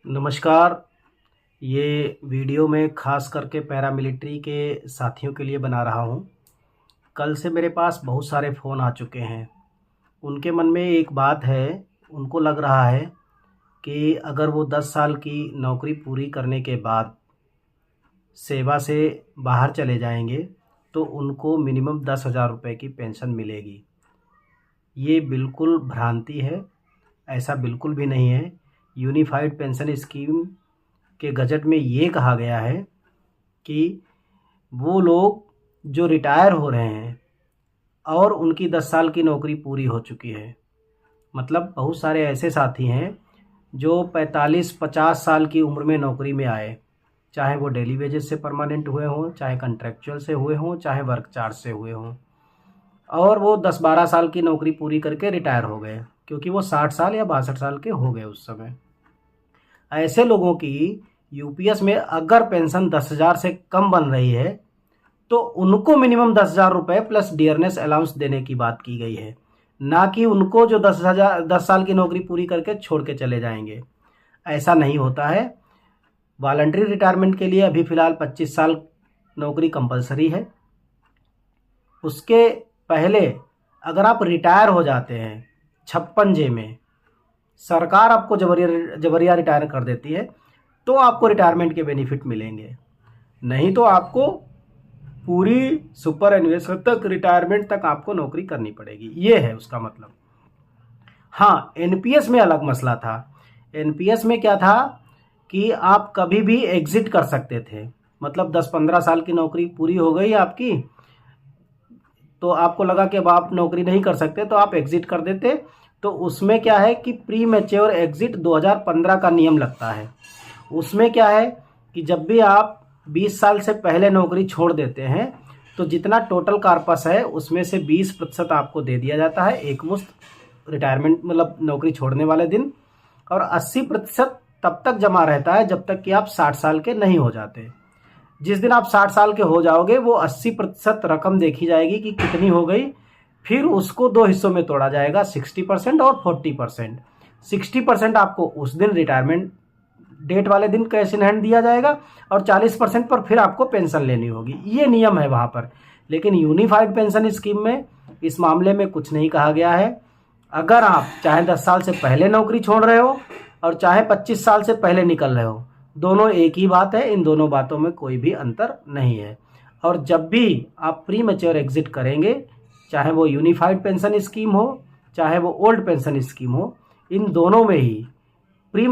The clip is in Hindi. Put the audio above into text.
नमस्कार। ये वीडियो मैं ख़ास करके पैरामिलिट्री के साथियों के लिए बना रहा हूँ। कल से मेरे पास बहुत सारे फ़ोन आ चुके हैं। उनके मन में एक बात है, उनको लग रहा है कि अगर वो 10 साल की नौकरी पूरी करने के बाद सेवा से बाहर चले जाएंगे तो उनको मिनिमम 10,000 रुपये की पेंशन मिलेगी। ये बिल्कुल भ्रांति है, ऐसा बिल्कुल भी नहीं है। यूनिफाइड पेंशन स्कीम के गजट में ये कहा गया है कि वो लोग जो रिटायर हो रहे हैं और उनकी 10 साल की नौकरी पूरी हो चुकी है, मतलब बहुत सारे ऐसे साथी हैं जो 45-50 साल की उम्र में नौकरी में आए, चाहे वो डेली वेजेस से परमानेंट हुए हों, चाहे कॉन्ट्रैक्चुअल से हुए हों, चाहे वर्क चार्ज से हुए हों, और वो 10-12 साल की नौकरी पूरी करके रिटायर हो गए क्योंकि वो 60 साल या 62 साल के हो गए उस समय। ऐसे लोगों की यूपीएस में अगर पेंशन 10,000 से कम बन रही है तो उनको मिनिमम 10,000 रुपये प्लस डियरनेस अलाउंस देने की बात की गई है, ना कि उनको जो 10 साल की नौकरी पूरी करके छोड़ के चले जाएंगे। ऐसा नहीं होता है। वॉलंटरी रिटायरमेंट के लिए अभी फ़िलहाल 25 साल नौकरी कंपलसरी है। उसके पहले अगर आप रिटायर हो जाते हैं 56J में, सरकार आपको जबरिया रिटायर कर देती है तो आपको रिटायरमेंट के बेनिफिट मिलेंगे, नहीं तो आपको पूरी सुपर एनुएशन तक, रिटायरमेंट तक आपको नौकरी करनी पड़ेगी। ये है उसका मतलब। हाँ, एनपीएस में अलग मसला था। एनपीएस में क्या था कि आप कभी भी एग्जिट कर सकते थे, मतलब 10-15 साल की नौकरी पूरी हो गई आपकी तो आपको लगा कि अब आप नौकरी नहीं कर सकते तो आप एग्जिट कर देते। तो उसमें क्या है कि प्री मैच्योर एग्जिट 2015 का नियम लगता है। उसमें क्या है कि जब भी आप 20 साल से पहले नौकरी छोड़ देते हैं तो जितना टोटल कार्पस है उसमें से 20% आपको दे दिया जाता है एक मुश्त रिटायरमेंट, मतलब नौकरी छोड़ने वाले दिन, और 80% तब तक जमा रहता है जब तक कि आप 60 साल के नहीं हो जाते। जिस दिन आप 60 साल के हो जाओगे वो 80% रकम देखी जाएगी कि कितनी हो गई, फिर उसको दो हिस्सों में तोड़ा जाएगा, 60% और 40%। 60% आपको उस दिन रिटायरमेंट डेट वाले दिन कैश इन हैंड दिया जाएगा और 40% पर फिर आपको पेंशन लेनी होगी। ये नियम है वहाँ पर। लेकिन यूनिफाइड पेंशन स्कीम में इस मामले में कुछ नहीं कहा गया है। अगर आप चाहे 10 साल से पहले नौकरी छोड़ रहे हो और चाहे 25 साल से पहले निकल रहे हो, दोनों एक ही बात है। इन दोनों बातों में कोई भी अंतर नहीं है। और जब भी आप प्री मैच्योर एग्जिट करेंगे, चाहे वो यूनिफाइड पेंशन स्कीम हो चाहे वो ओल्ड पेंशन स्कीम हो, इन दोनों में ही प्री